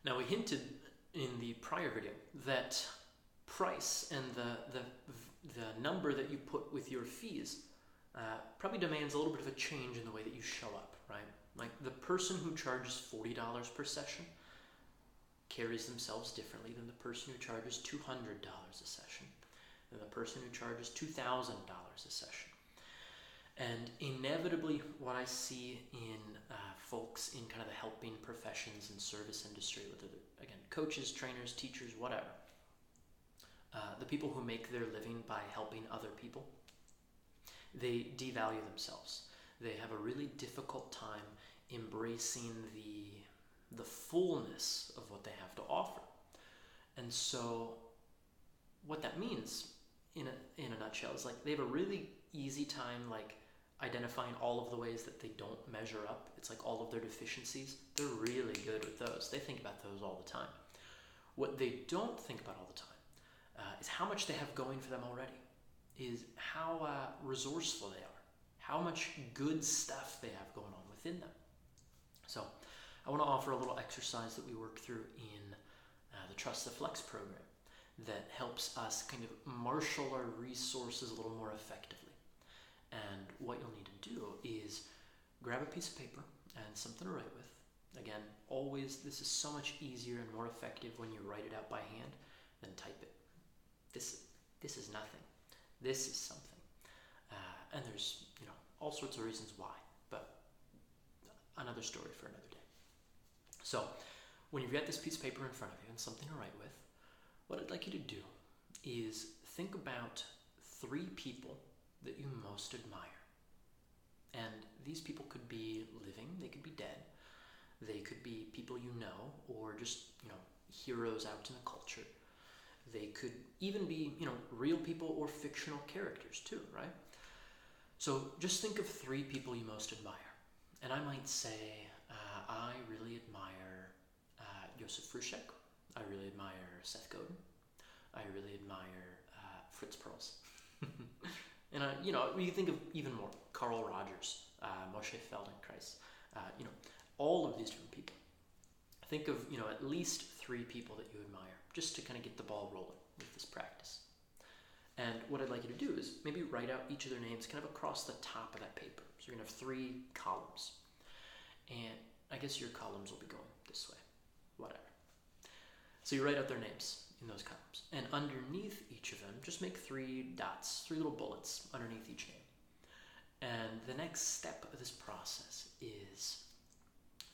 Now, we hinted in the prior video that price and the number that you put with your fees probably demands a little bit of a change in the way that you show up, right? Like the person who charges $40 per session carries themselves differently than the person who charges $200 a session, than the person who charges $2,000 a session. And inevitably, what I see in folks in kind of the helping professions and service industry, whether they're, again, coaches, trainers, teachers, whatever, the people who make their living by helping other people, they devalue themselves. They have a really difficult time embracing the fullness of what they have to offer. And so what that means in a nutshell is like they have a really easy time like identifying all of the ways that they don't measure up. It's like all of their deficiencies. They're really good with those. They think about those all the time. What they don't think about all the time is how much they have going for them already, is how resourceful they are, how much good stuff they have going on within them. So I want to offer a little exercise that we work through in the Trust the Flex program that helps us kind of marshal our resources a little more effectively. And what you'll need to do is grab a piece of paper and something to write with. Again, always, this is so much easier and more effective when you write it out by hand than type it. This is nothing. This is something. And there's, all sorts of reasons why, but another story for another day. So, when you've got this piece of paper in front of you and something to write with, what I'd like you to do is think about 3 people that you most admire. And these people could be living, they could be dead, they could be people you know, or just, heroes out in the culture. They could even be, real people or fictional characters too, right? So just think of 3 people you most admire. And I might say, I really admire Josef Frušek. I really admire Seth Godin. I really admire Fritz Perls. And you think of even more, Carl Rogers, Moshe Feldenkrais, all of these different people. Think of, at least 3 people that you admire, just to kind of get the ball rolling with this practice. And what I'd like you to do is maybe write out each of their names kind of across the top of that paper. So you're going to have 3 columns. And I guess your columns will be going this way, whatever. So you write out their names in those columns. And underneath each of them, just make 3 dots, 3 little bullets underneath each name. And the next step of this process is,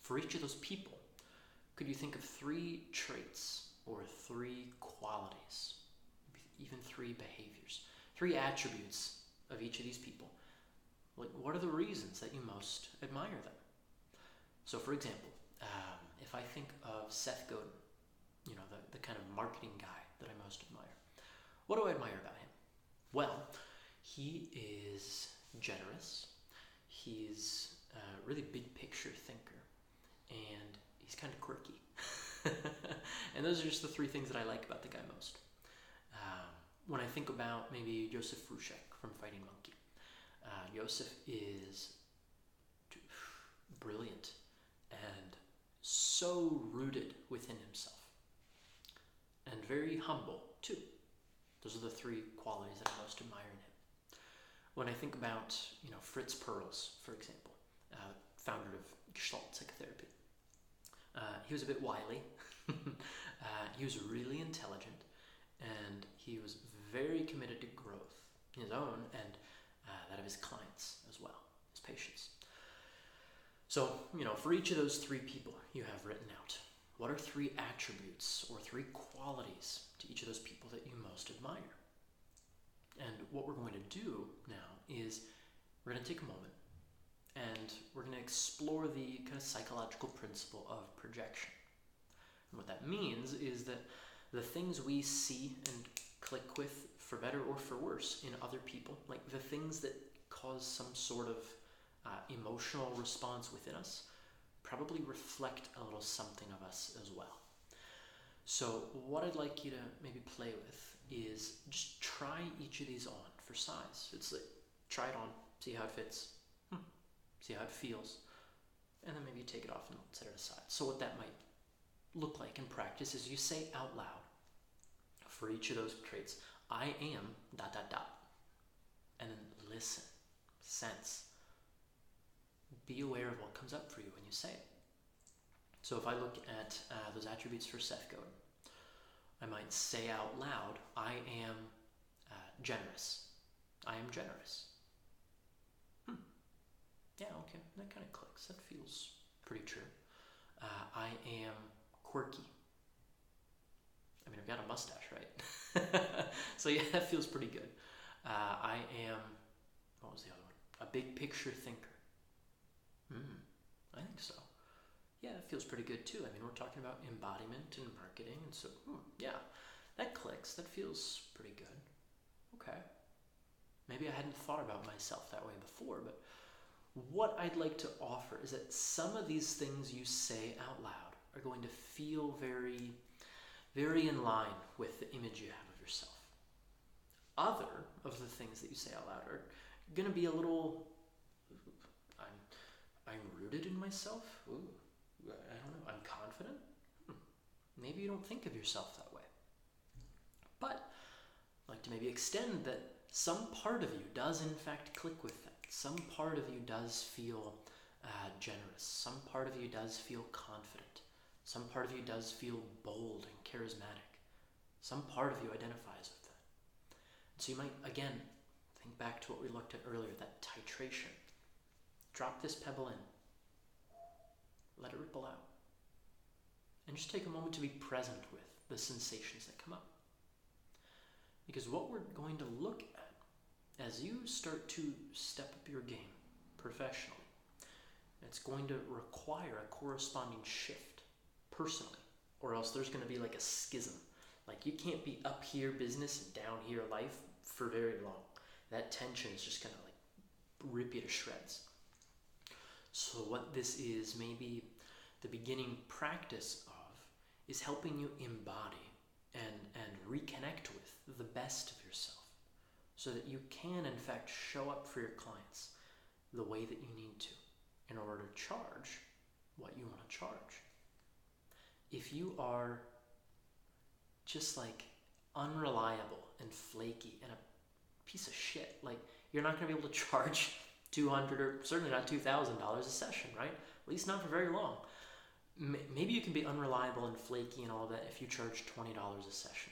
for each of those people, could you think of 3 traits or 3 qualities, even 3 behaviors, 3 attributes of each of these people? Like, what are the reasons that you most admire them? So, for example, if I think of Seth Godin, the kind of marketing guy that I most admire, what do I admire about him? Well, he is generous, he's a really big picture thinker, and he's kind of quirky. And those are just the 3 things that I like about the guy most. When I think about maybe Josef Frušek from Fighting Monkey, Josef is brilliant and so rooted within himself and very humble too. Those are the 3 qualities that I most admire in him. When I think about, Fritz Perls, for example, founder of Gestalt psychotherapy, he was a bit wily. He was really intelligent, and he was very committed to growth, his own and that of his clients as well, his patients. So, for each of those 3 people you have written out, what are 3 attributes or 3 qualities to each of those people that you most admire? And what we're going to do now is we're going to take a moment and we're going to explore the kind of psychological principle of projection. And what that means is that the things we see and click with, for better or for worse, in other people, like the things that cause some sort of emotional response within us, probably reflect a little something of us as well. So what I'd like you to maybe play with is just try each of these on for size. It's like, try it on, see how it fits, see how it feels, and then maybe you take it off and set it aside. So what that might look like in practice is you say out loud for each of those traits, I am ... and then listen, sense, be aware of what comes up for you when you say it. So if I look at those attributes for Seth Godin, I might say out loud, I am generous. I am generous. Yeah, okay, that kind of clicks. That feels pretty true. I am quirky. I mean, I've got a mustache, right? So yeah, that feels pretty good. I am, what was the other one? A big picture thinker. I think so. Yeah, that feels pretty good too. I mean, we're talking about embodiment and marketing, and so, yeah, that clicks. That feels pretty good. Okay. Maybe I hadn't thought about myself that way before, but what I'd like to offer is that some of these things you say out loud are going to feel very, very in line with the image you have of yourself. Other of the things that you say out loud are going to be a little, I'm rooted in myself. Ooh, I don't know. I'm confident. Maybe you don't think of yourself that way. But I'd like to maybe extend that some part of you does in fact click with that. Some part of you does feel generous. Some part of you does feel confident. Some part of you does feel bold and charismatic. Some part of you identifies with that. So you might, again, think back to what we looked at earlier, that titration. Drop this pebble in. Let it ripple out. And just take a moment to be present with the sensations that come up. Because what we're going to look at as you start to step up your game professionally, it's going to require a corresponding shift personally, or else there's going to be like a schism. Like you can't be up here business and down here life for very long. That tension is just going to like rip you to shreds. So what this is maybe the beginning practice of is helping you embody and reconnect with the best of yourself so that you can in fact show up for your clients the way that you need to in order to charge what you want to charge. If you are just like unreliable and flaky and a piece of shit, like you're not going to be able to charge $200 or certainly not $2,000 a session, right? At least not for very long. Maybe you can be unreliable and flaky and all that if you charge $20 a session.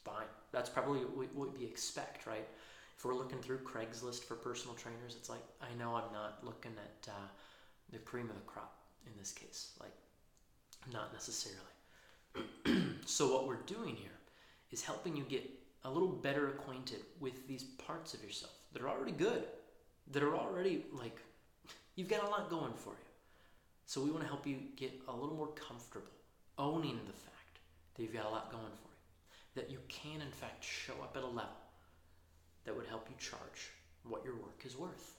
Fine. That's probably what we expect, right? If we're looking through Craigslist for personal trainers, it's like, I know I'm not looking at the cream of the crop in this case. Like, not necessarily. So what we're doing here is helping you get a little better acquainted with these parts of yourself that are already good, that are already like, you've got a lot going for you. So we want to help you get a little more comfortable owning the fact that you've got a lot going for you, that you can in fact show up at a level that would help you charge what your work is worth.